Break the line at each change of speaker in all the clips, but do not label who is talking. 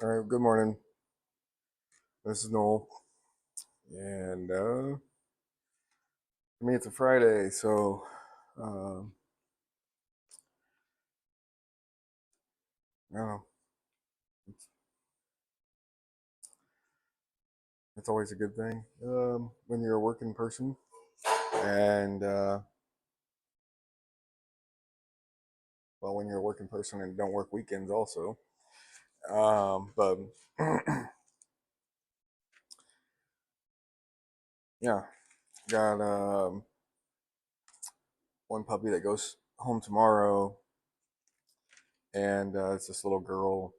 All right, good morning. This is Noel, and for me it's a Friday, so um, I don't know. It's, it's always a good thing when you're a working person, and well, when you're a working person and don't work weekends also. But yeah, got one puppy that goes home tomorrow, and it's this little girl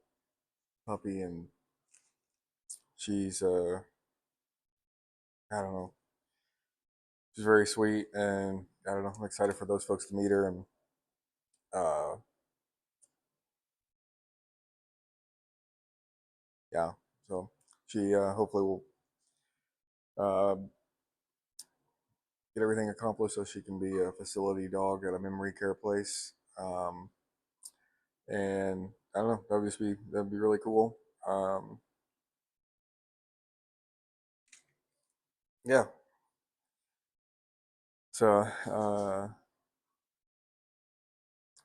puppy, and she's I don't know. She's very sweet, and I don't know. I'm excited for those folks to meet her, and uh, yeah. So she hopefully will uh, get everything accomplished so she can be a facility dog at a memory care place. And I don't know, that'd be really cool. Um, yeah. So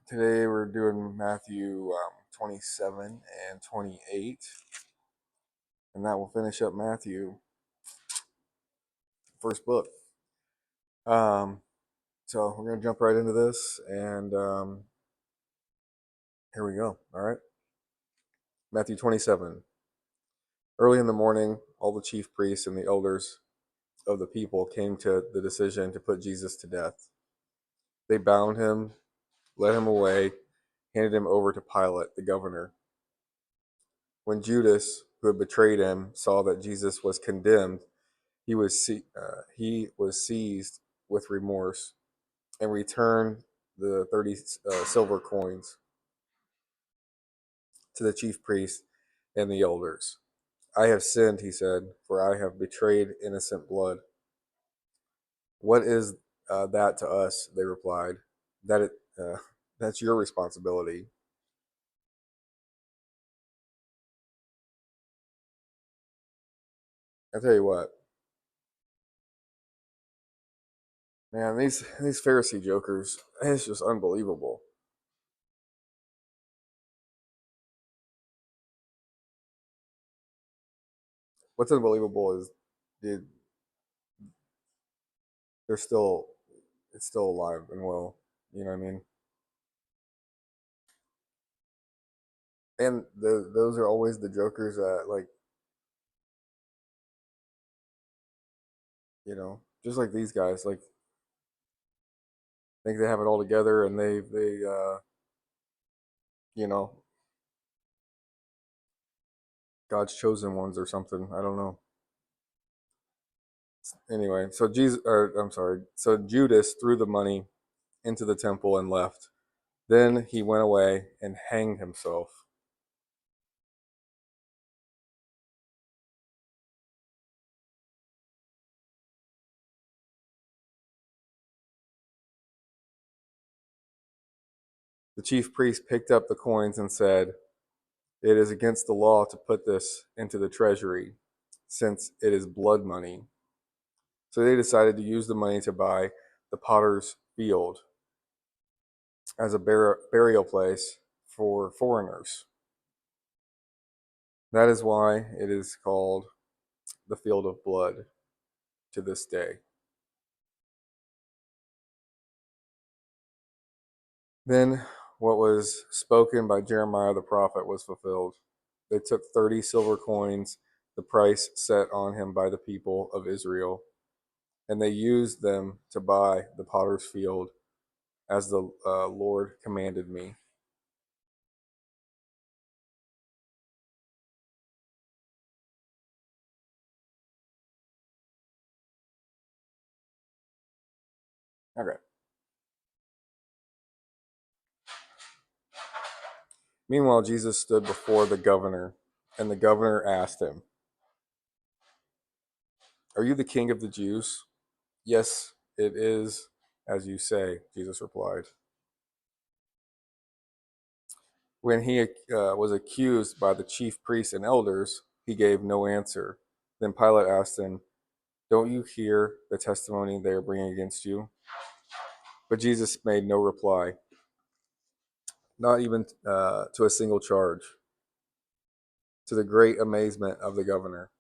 today we're doing Matthew 27 and 28, and that will finish up Matthew, first book. Um, so we're gonna jump right into this, and here we go. All right, Matthew 27. Early in the morning, all the chief priests and the elders of the people came to the decision to put Jesus to death. They bound him, led him away, handed him over to Pilate, the governor. When Judas, who had betrayed him, saw that Jesus was condemned, he was seized with remorse and returned the 30 silver coins to the chief priests and the elders. I have sinned, he said, for I have betrayed innocent blood. What is that to us? They replied. That it, uh, that's your responsibility. I tell you what, man, these Pharisee jokers, it's just unbelievable. What's unbelievable is, dude, they're still, it's still alive and well. You know what I mean? And those are always the jokers that, like, just like these guys, like, think they have it all together, and you know, God's chosen ones or something. I don't know. Anyway, so so Judas threw the money into the temple and left. Then he went away and hanged himself. The chief priest picked up the coins and said, "It is against the law to put this into the treasury, since it is blood money." So they decided to use the money to buy the potter's field as a burial place for foreigners. That is why it is called the field of blood to this day. Then what was spoken by Jeremiah the prophet was fulfilled. They took 30 silver coins, the price set on him by the people of Israel, and they used them to buy the potter's field as the Lord commanded me. Okay. Meanwhile, Jesus stood before the governor, and the governor asked him, "Are you the king of the Jews?" "Yes, it is as you say," Jesus replied. When he was accused by the chief priests and elders, he gave no answer. Then Pilate asked him, "Don't you hear the testimony they are bringing against you?" But Jesus made no reply, not even to a single charge, to the great amazement of the governor.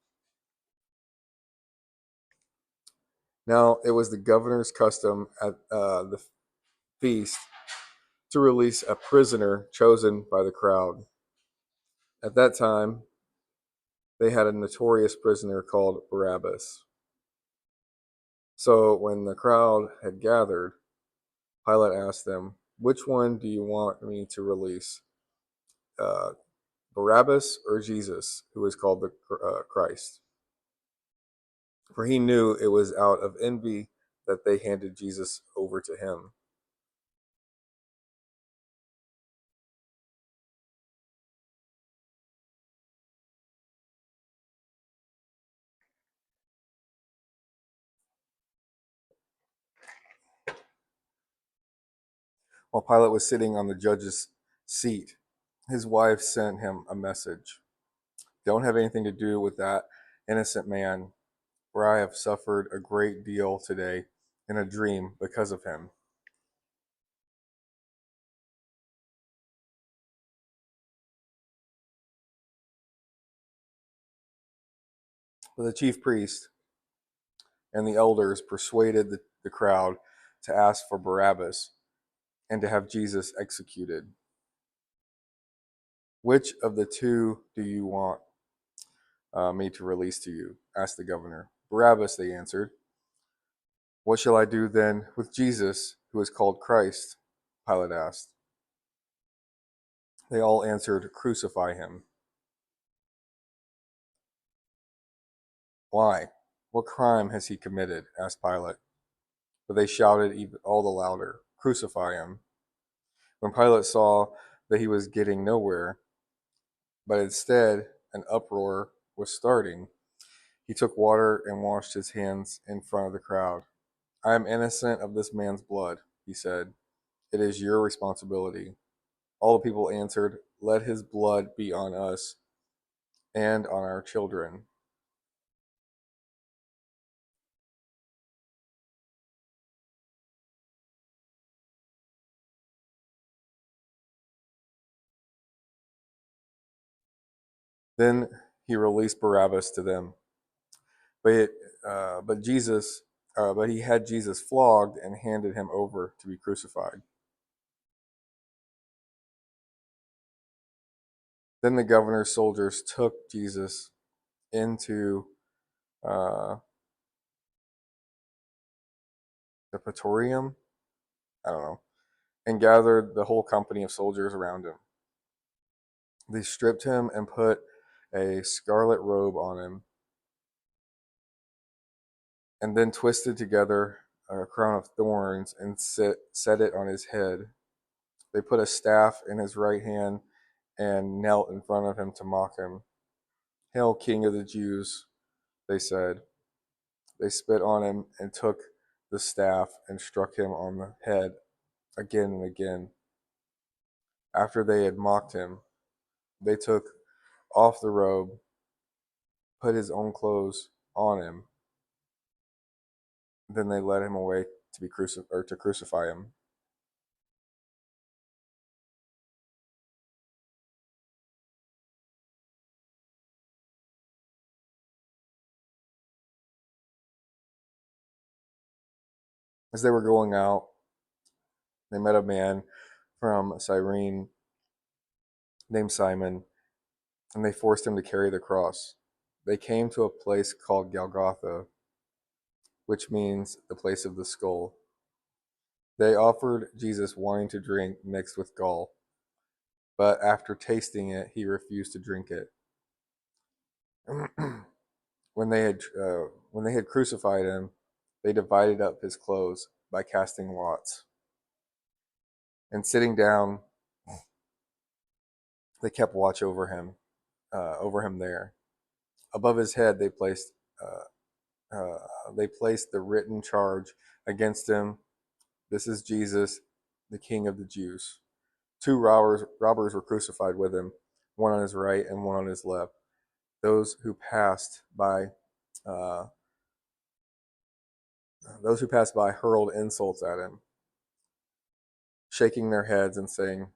Now it was the governor's custom at the feast to release a prisoner chosen by the crowd. At that time, they had a notorious prisoner called Barabbas. So when the crowd had gathered, Pilate asked them, "Which one do you want me to release, uh, Barabbas or Jesus, who is called the Christ?" For he knew it was out of envy that they handed Jesus over to him. While Pilate was sitting on the judge's seat, his wife sent him a message: "Don't have anything to do with that innocent man, for I have suffered a great deal today in a dream because of him." But the chief priest and the elders persuaded the crowd to ask for Barabbas and to have Jesus executed. "Which of the two do you want me to release to you?" asked the governor. "Barabbas," they answered. "What shall I do then with Jesus, who is called Christ?" Pilate asked. They all answered, "Crucify him." "Why? What crime has he committed?" asked Pilate. But they shouted even all the louder, "Crucify him." When Pilate saw that he was getting nowhere, but instead an uproar was starting, he took water and washed his hands in front of the crowd. "I am innocent of this man's blood," he said. "It is your responsibility." All the people answered, "Let his blood be on us and on our children." Then he released Barabbas to them. But it, but Jesus, but he had Jesus flogged and handed him over to be crucified. Then the governor's soldiers took Jesus into uh, the praetorium, I don't know, and gathered the whole company of soldiers around him. They stripped him and put a scarlet robe on him, and then twisted together a crown of thorns and set it on his head. They put a staff in his right hand and knelt in front of him to mock him. "Hail, King of the Jews," they said. They spit on him and took the staff and struck him on the head again and again. After they had mocked him, they took off the robe, put his own clothes on him. Then they led him away to be to crucify him. As they were going out, they met a man from Cyrene named Simon, and they forced him to carry the cross. They came to a place called Golgotha, which means the place of the skull. They offered Jesus wine to drink mixed with gall, but after tasting it, he refused to drink it. when they had when they had crucified him, they divided up his clothes by casting lots. And sitting down, they kept watch over him there. Above his head, they placed the written charge against him: "This is Jesus, the King of the Jews." Two robbers were crucified with him, one on his right and one on his left. Those who passed by, uh, those who passed by hurled insults at him, shaking their heads and saying,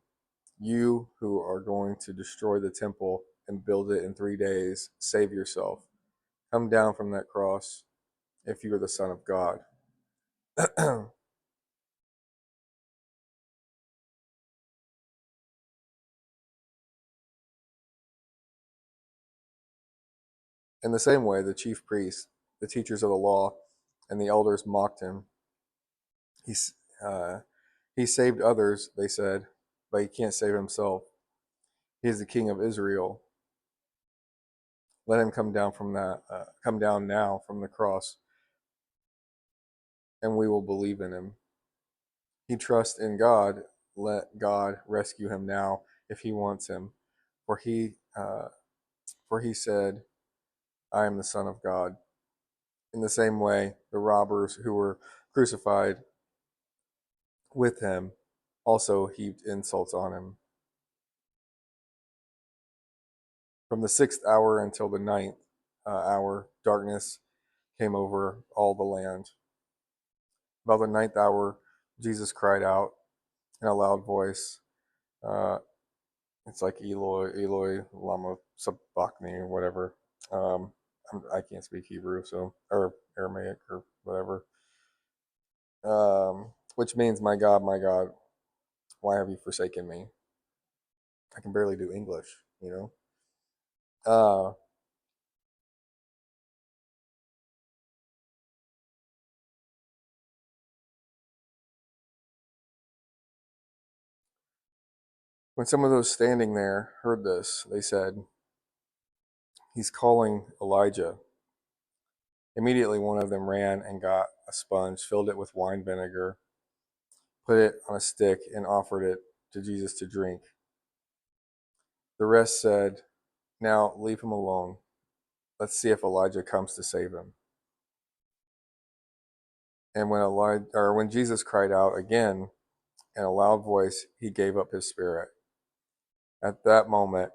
"You who are going to destroy the temple and build it in 3 days, save yourself. Come down from that cross if you are the Son of God." In the same way, the chief priests, the teachers of the law, and the elders mocked him. He, uh, he saved others, they said, but he can't save himself. He is the King of Israel. Let him come down now from the cross, and we will believe in him. He trusts in God. Let God rescue him now if he wants him, for he said, "I am the Son of God." In the same way, the robbers who were crucified with him also heaped insults on him. From the 6th hour until the ninth hour, darkness came over all the land. About the ninth hour, Jesus cried out in a loud voice. Uh, it's like Eloi, Eloi, lama sabachthani, or whatever. Um, I can't speak Hebrew, or Aramaic, or whatever. Which means, my God, why have you forsaken me?" I can barely do English, you know. Uh, when some of those standing there heard this, they said, "He's calling Elijah." Immediately, one of them ran and got a sponge, filled it with wine vinegar, put it on a stick, and offered it to Jesus to drink. The rest said, "Now leave him alone. Let's see if Elijah comes to save him." And when Jesus cried out again in a loud voice, he gave up his spirit. At that moment,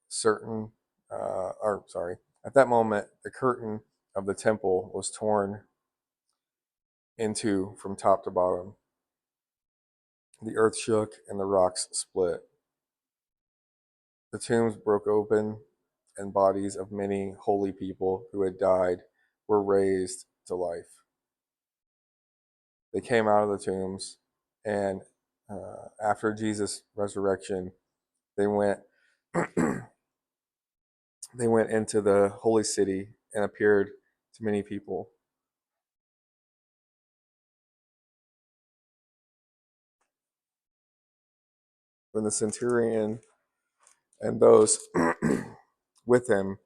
certain, or sorry, at that moment, the curtain of the temple was torn into from top to bottom. The earth shook and the rocks split. The tombs broke open, and bodies of many holy people who had died were raised to life. They came out of the tombs, and after Jesus' resurrection, they went they went into the holy city and appeared to many people. When the centurion and those with him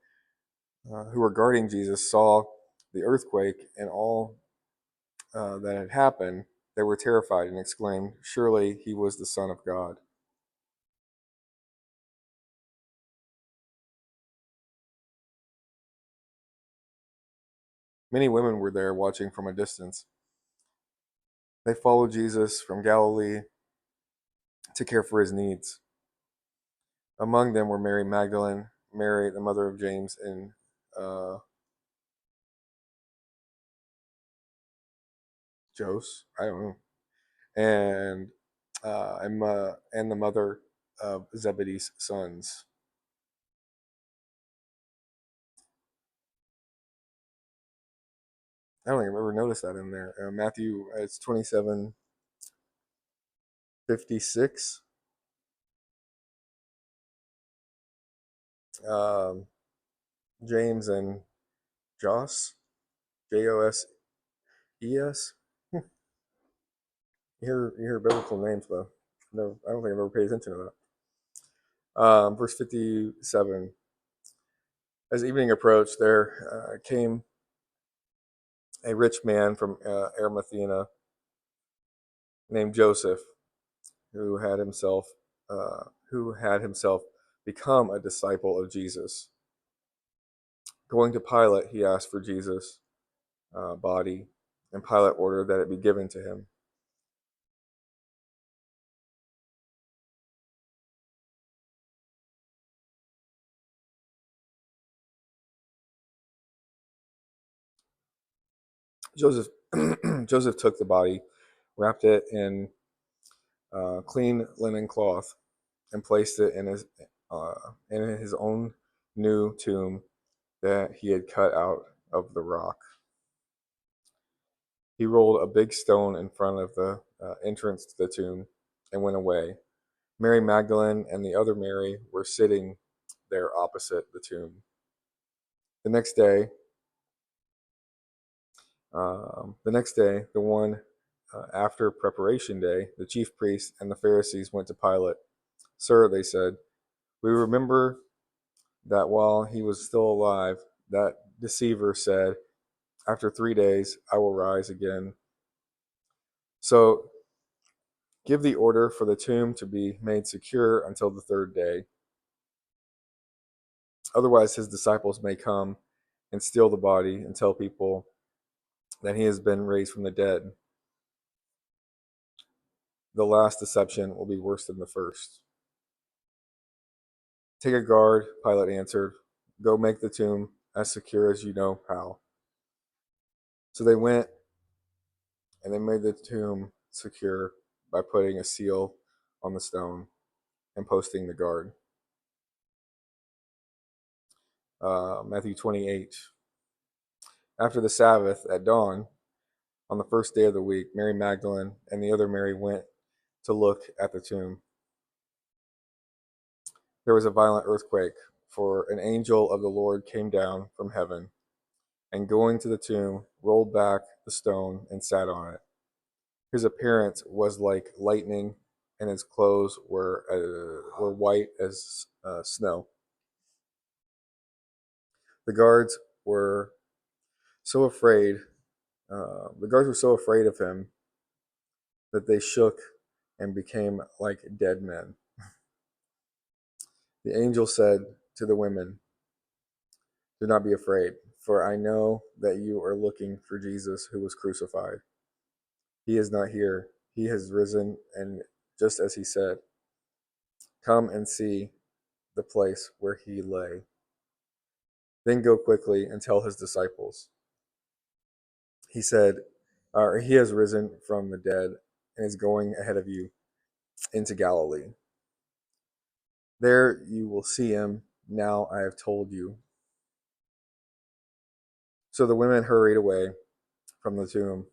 who were guarding Jesus saw the earthquake and all that had happened, they were terrified and exclaimed, "Surely he was the Son of God." Many women were there watching from a distance. They followed Jesus from Galilee to care for his needs. Among them were Mary Magdalene, Mary, the mother of James, and uh, Jose, I don't know, and and the mother of Zebedee's sons. I don't think I've ever noticed that in there. Matthew, it's 27:56. Um, James and Jos, Joses. You hear biblical names though. No, I don't think I've ever paid attention to that. Verse 57. As evening approached, there came a rich man from Arimathea named Joseph, who had himself who had himself become a disciple of Jesus. Going to Pilate, he asked for Jesus' body, and Pilate ordered that it be given to him. Joseph Joseph took the body, wrapped it in clean linen cloth, and placed it uh, in his own new tomb that he had cut out of the rock. He rolled a big stone in front of the entrance to the tomb and went away. Mary Magdalene and the other Mary were sitting there opposite the tomb. The next day, the one after preparation day, the chief priests and the Pharisees went to Pilate. Sir, they said, we remember that while he was still alive, that deceiver said, after 3 days I will rise again. So give the order for the tomb to be made secure until the third day. Otherwise, his disciples may come and steal the body and tell people that he has been raised from the dead. The last deception will be worse than the first. Take a guard, Pilate answered. Go make the tomb as secure as you know how. So they went and they made the tomb secure by putting a seal on the stone and posting the guard. Matthew 28. After the Sabbath at dawn, on the first day of the week, Mary Magdalene and the other Mary went to look at the tomb. There was a violent earthquake, for an angel of the Lord came down from heaven, and going to the tomb, rolled back the stone and sat on it. His appearance was like lightning, and his clothes were white as snow. The guards were so afraid. The guards were so afraid of him that they shook and became like dead men. The angel said to the women, do not be afraid, for I know that you are looking for Jesus who was crucified. He is not here. He has risen, and just as he said, come and see the place where he lay. Then go quickly and tell his disciples. He said, he has risen from the dead and is going ahead of you into Galilee. There you will see him. Now I have told you. So the women hurried away from the tomb,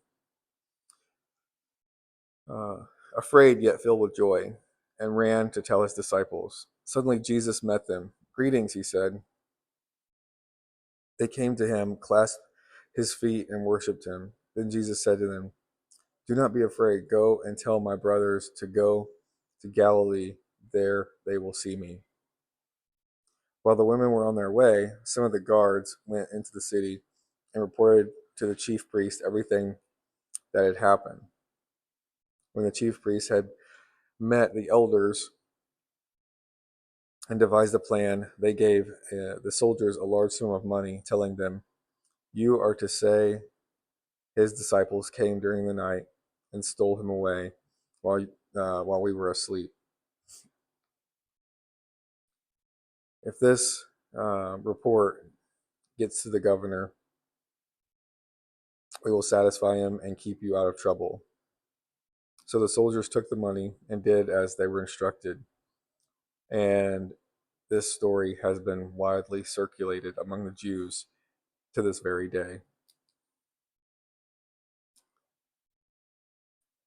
uh, afraid yet filled with joy, and ran to tell his disciples. Suddenly Jesus met them. Greetings, he said. They came to him, clasped his feet, and worshipped him. Then Jesus said to them, do not be afraid. Go and tell my brothers to go to Galilee. There they will see me. While the women were on their way, some of the guards went into the city and reported to the chief priest everything that had happened. When the chief priest had met the elders and devised a plan, they gave the soldiers a large sum of money, telling them, you are to say his disciples came during the night and stole him away while we were asleep. If this report gets to the governor, we will satisfy him and keep you out of trouble. So the soldiers took the money and did as they were instructed. And this story has been widely circulated among the Jews to this very day.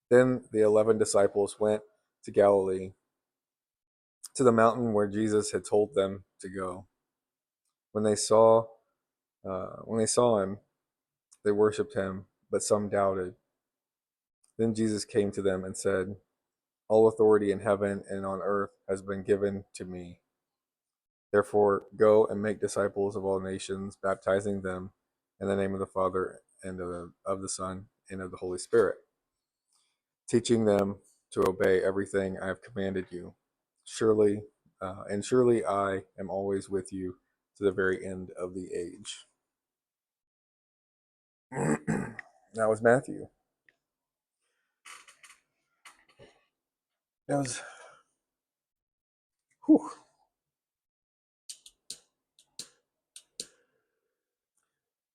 Then the 11 disciples went to Galilee, to the mountain where Jesus had told them to go. When they saw him, they worshipped him, but some doubted. Then Jesus came to them and said, all authority in heaven and on earth has been given to me. Therefore, go and make disciples of all nations, baptizing them in the name of the Father and of the Son and of the Holy Spirit, teaching them to obey everything I have commanded you. Surely I am always with you to the very end of the age. That was Matthew. That was, whew,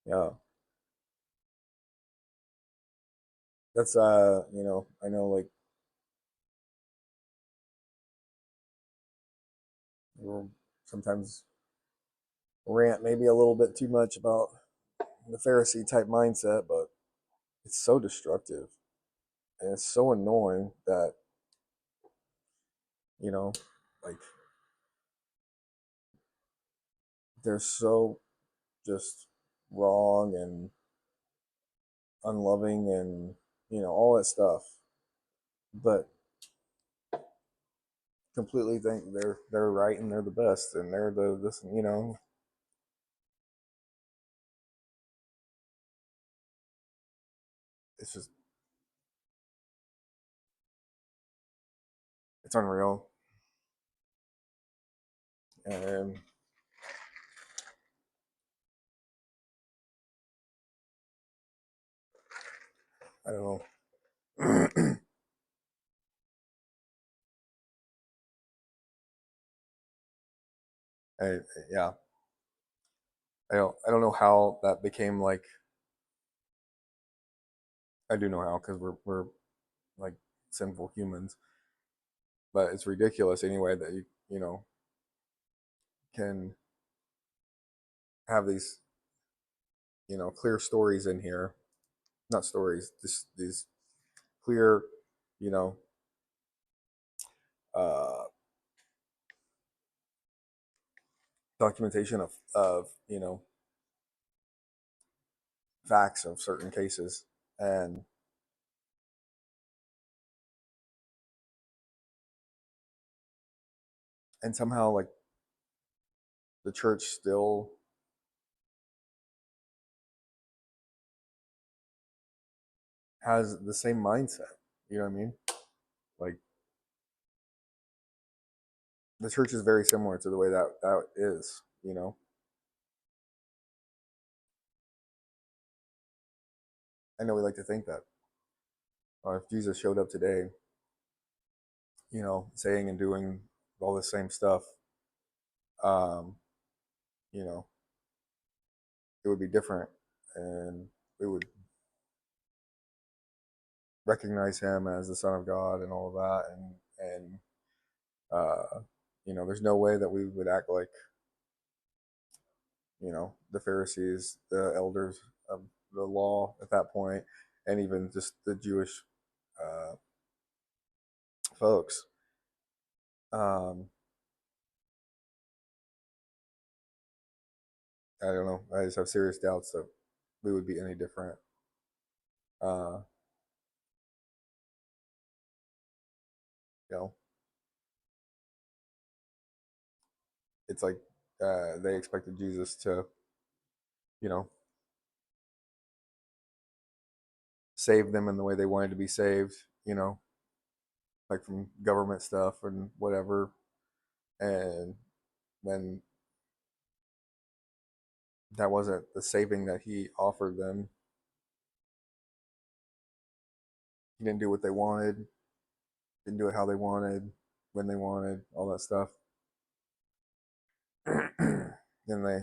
yeah. that's I know like we'll sometimes rant maybe a little bit too much about the Pharisee type mindset, but it's so destructive and it's so annoying that you know like they're so just wrong and unloving and all that stuff, but completely think they're right and they're the best and they're the this it's just it's unreal. And I don't know. I, yeah, I don't know how that became like. I do know how because we're like sinful humans, but it's ridiculous anyway that you can have these clear stories in here, not stories, just these clear you know uh documentation of facts of certain cases, and somehow like the church still has the same mindset. You know what I mean? Like the church is very similar to the way that is. I know we like to think that if Jesus showed up today, saying and doing all the same stuff, um, you know, it would be different, and we would recognize him as the Son of God and all of that, and there's no way that we would act like the Pharisees, the elders of the law at that point, and even just the Jewish uh, folks. Um, I don't know. I just have serious doubts that we would be any different. Uh, you know, it's like they expected Jesus to, you know, save them in the way they wanted to be saved. Like from government stuff and whatever. And then that wasn't the saving that he offered them. He didn't do what they wanted. Didn't do it how they wanted, when they wanted, all that stuff. Then they,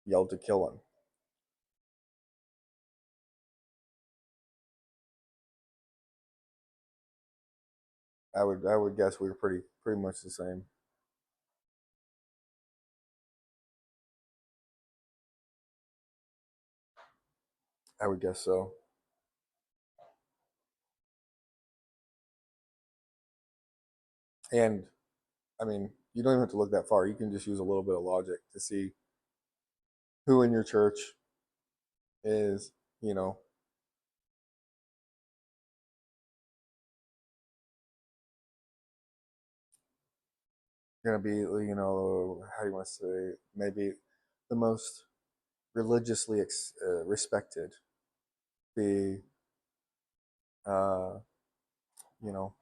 yelled to kill him. I would guess we were pretty much the same. I would guess so. And I mean, you don't even have to look that far. You can just use a little bit of logic to see who in your church is, you know, going to be, how do you want to say, maybe the most religiously respected, the, uh, you know,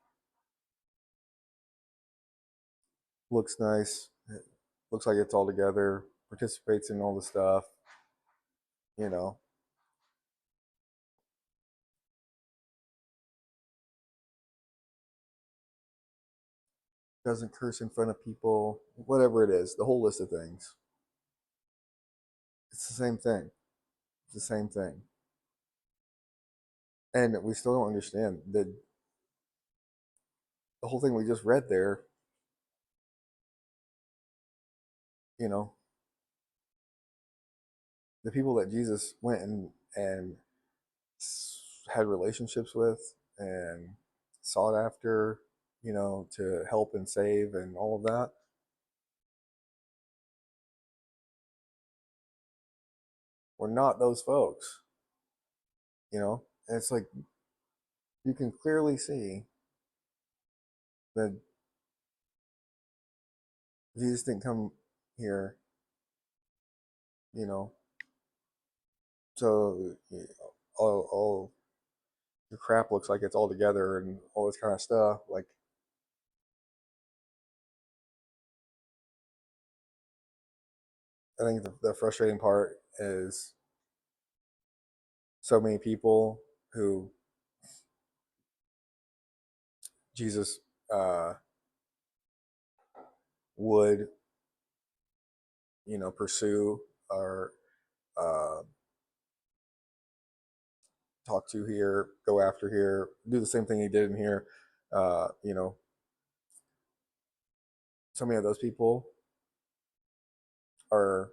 looks nice, looks like it's all together, participates in all the stuff, you know, doesn't curse in front of people, whatever it is, the whole list of things. It's the same thing. It's the same thing. And we still don't understand the whole thing we just read there, you know, the people that Jesus went and had relationships with and sought after, to help and save and all of that, were not those folks, And it's like you can clearly see that Jesus didn't come here, you know, so all your crap looks like it's all together and all this kind of stuff. Like, I think the frustrating part is so many people who Jesus uh, would, pursue or uh, talk to here, go after here, do the same thing he did in here. Uh, you know, so many of those people are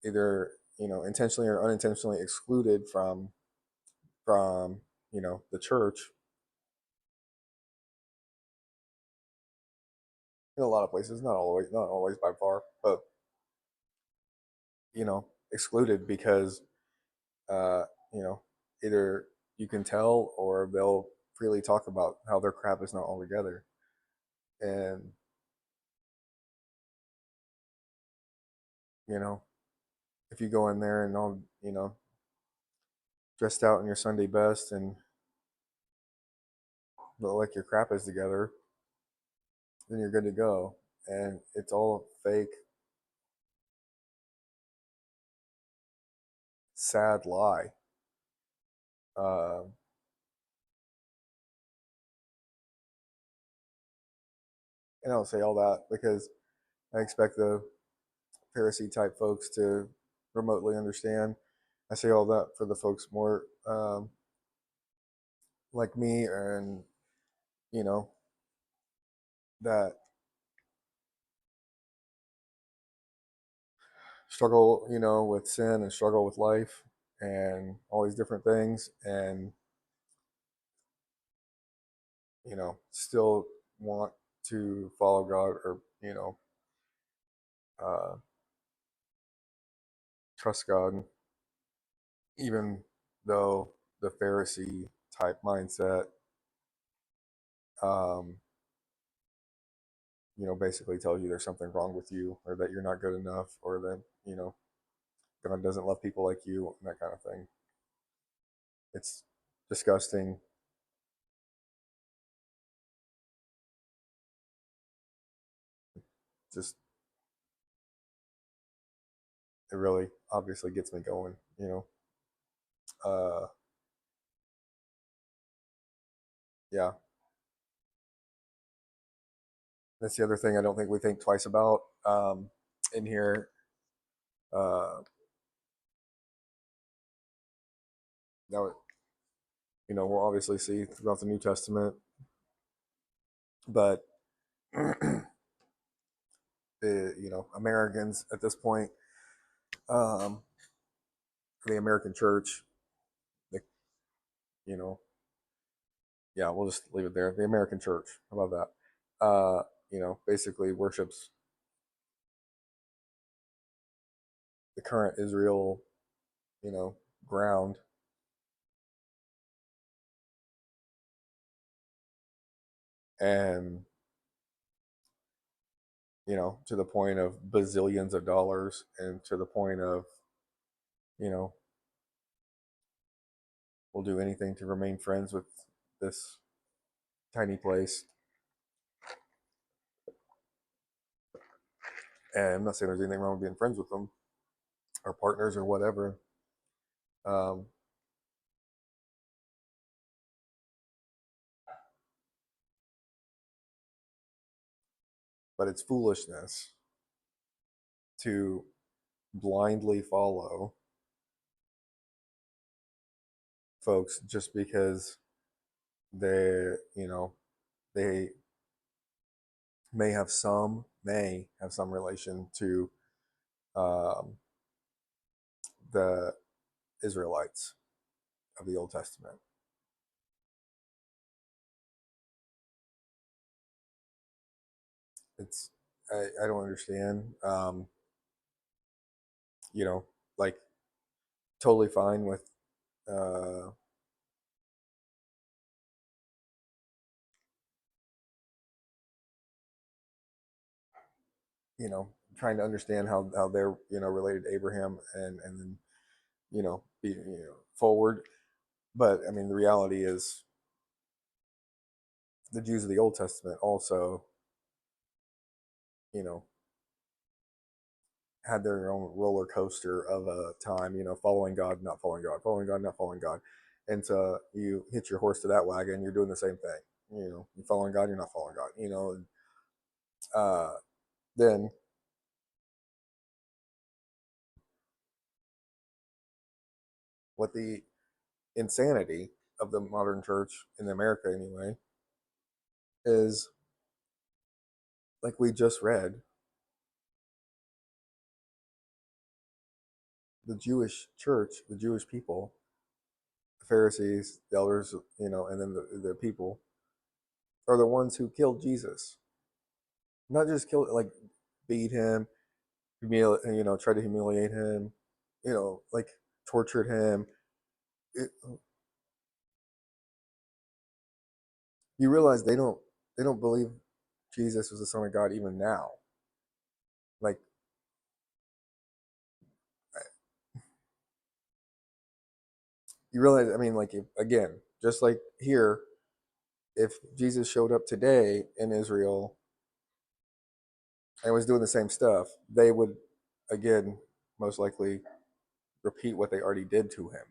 either intentionally or unintentionally excluded from the church in a lot of places, not always by far, but excluded because uh, you know either you can tell or they'll freely talk about how their crap is not all together. And you know if you go in there and all dressed out in your Sunday best and look like your crap is together, then you're good to go. And it's all fake, sad lie. Uh, and I don't say all that because I expect the Pharisee type folks to remotely understand. I say all that for the folks more like me, and you know that struggle, with sin and struggle with life and all these different things, and still want to follow God or uh, trust God, even though the Pharisee type mindset, um, basically tells you there's something wrong with you, or that you're not good enough, or that God doesn't love people like you, and that kind of thing. It's disgusting. Just it really obviously gets me going. Uh, yeah, that's the other thing I don't think we think twice about in here. Uh, now, we'll obviously see throughout the New Testament, but the Americans at this point, um, the American church, the you know, yeah, we'll just leave it there. The American church, how about that? Basically worships the current Israel, you know, ground, and to the point of bazillions of dollars, and to the point of, you know, we'll do anything to remain friends with this tiny place. And I'm not saying there's anything wrong with being friends with them or partners or whatever. Um, but it's foolishness to blindly follow folks just because they, they may have some relation to um, the Israelites of the Old Testament. It's I don't understand. You know, like totally fine with uh, you know, trying to understand how they're related to Abraham and then be forward. But I mean, the reality is the Jews of the Old Testament also you know had their own roller coaster of a time, following God, not following God, following God, not following God. And so you hitch your horse to that wagon, you're doing the same thing. You're following God, you're not following God. Uh, then what the insanity of the modern church in America, anyway, is like we just read, the Jewish church, the Jewish people, the Pharisees, the elders, and then the people are the ones who killed Jesus. Not just killed, like beat him, tried to humiliate him, like tortured him. It, you realize they don't believe Jesus was the Son of God even now. Like you realize, I mean, like if, again, just like here, if Jesus showed up today in Israel and was doing the same stuff, they would again most likely repeat what they already did to him.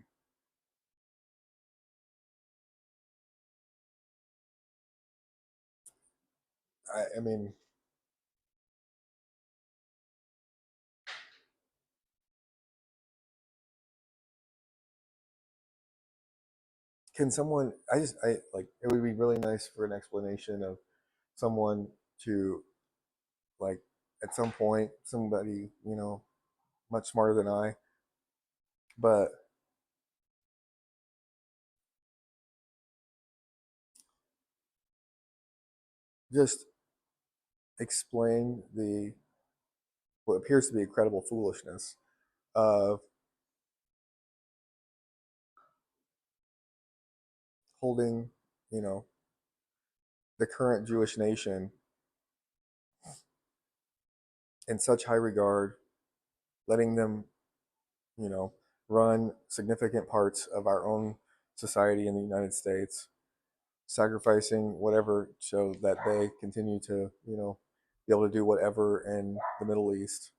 I mean, can someone? I like. It would be really nice for an explanation of someone to like at some point somebody much smarter than I, but just explain the what appears to be incredible foolishness of holding you know the current Jewish nation in such high regard, letting them you know run significant parts of our own society in the United States, sacrificing whatever so that they continue to be able to do whatever in the Middle East.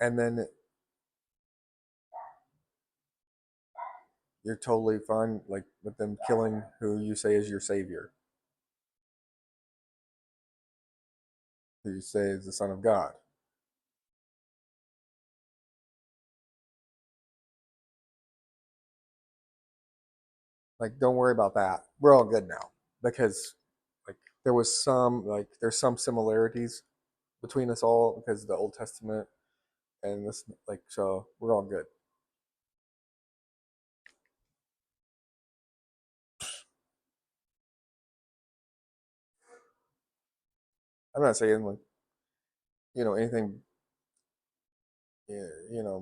And then you're totally fine like with them killing who you say is your savior, who you say is the Son of God. Like, don't worry about that. We're all good now because like there's some similarities between us all because of the Old Testament and this, like, so we're all good. I'm not saying like anything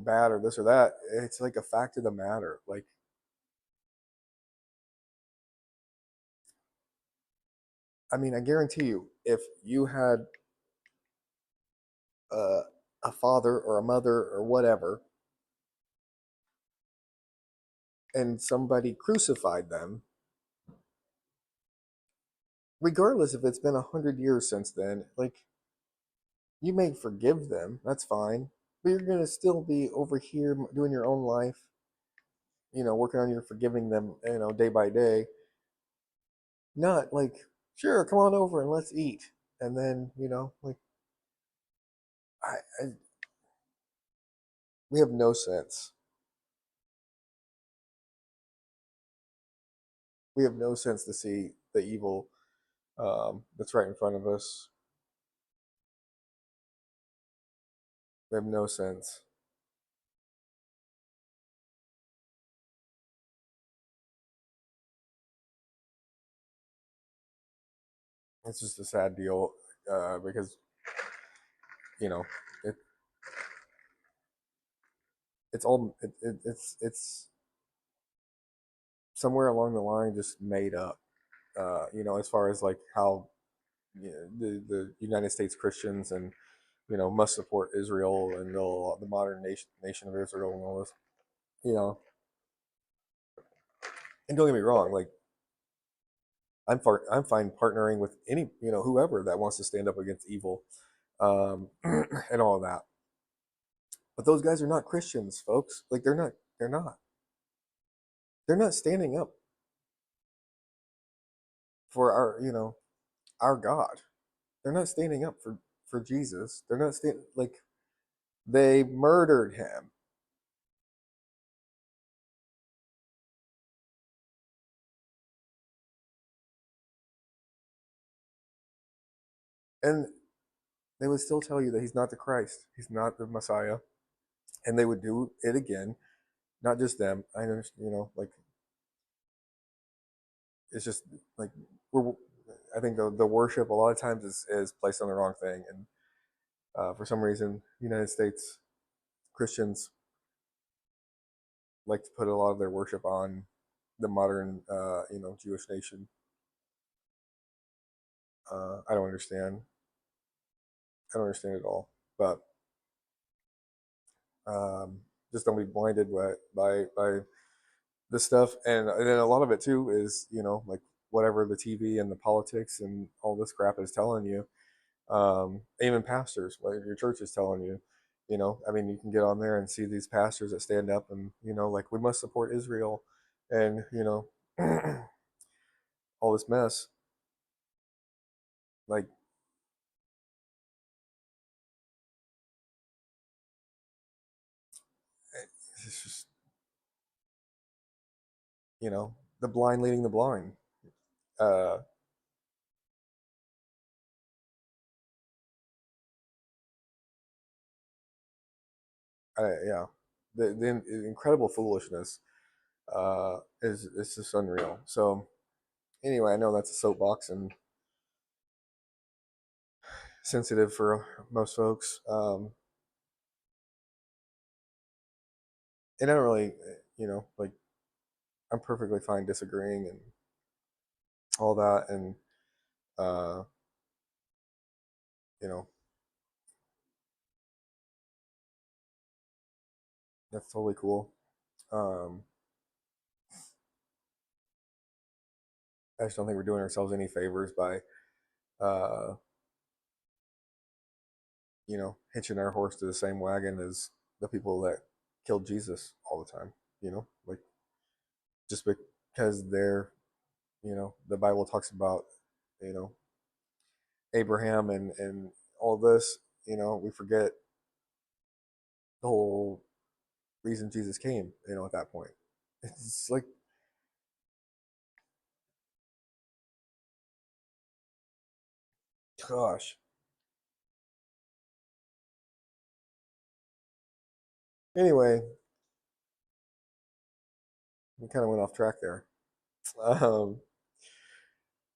bad or this or that. It's like a fact of the matter. Like, I mean, I guarantee you, if you had uh, a father or a mother or whatever, and somebody crucified them, regardless if it's been 100 years since then, like you may forgive them, that's fine, but you're gonna still be over here doing your own life, working on your forgiving them, day by day. Not like, sure, come on over and let's eat, and then like I We have no sense. We have no sense to see the evil that's right in front of us. We have no sense. It's just a sad deal because you know it. It's all it's somewhere along the line just made up. As far as like how the United States Christians and must support Israel and the modern nation of Israel and all this. You know, and don't get me wrong, like I'm fine partnering with any whoever that wants to stand up against evil, and all of that. But those guys are not Christians, folks. Like they're not they're not standing up for our our God. They're not standing up for Jesus. They're not standing like they murdered him. And they would still tell you that he's not the Christ. He's not the Messiah. And they would do it again. Not just them. I understand, like it's just like we're. I think the worship a lot of times is placed on the wrong thing, and for some reason, United States Christians like to put a lot of their worship on the modern, Jewish nation. I don't understand. I don't understand it all. But um, just don't be blinded by this stuff, and then a lot of it too is like whatever the TV and the politics and all this crap is telling you. Even pastors, what your church is telling you. I mean, you can get on there and see these pastors that stand up and like we must support Israel, and all this mess. Like it's just the blind leading the blind. Uh, yeah, the incredible foolishness is just unreal. So anyway, I know that's a soapbox and sensitive for most folks, and I don't really, like I'm perfectly fine disagreeing and all that, and uh, you know that's totally cool. Um, I just don't think we're doing ourselves any favors by uh, hitching our horse to the same wagon as the people that killed Jesus all the time. Like just because they're, the Bible talks about, you know, Abraham and all this, we forget the whole reason Jesus came, at that point. It's like, gosh. Anyway, we kind of went off track there. Um,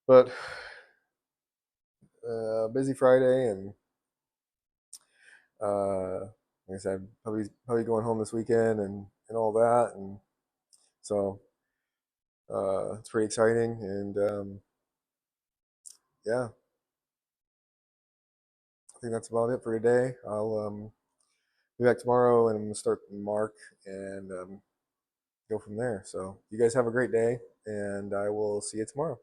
but busy Friday, and like I said, probably going home this weekend and all that, and so it's pretty exciting. And yeah, I think that's about it for today. I'll be back tomorrow, and I'm gonna start Mark and go from there. So you guys have a great day, and I will see you tomorrow.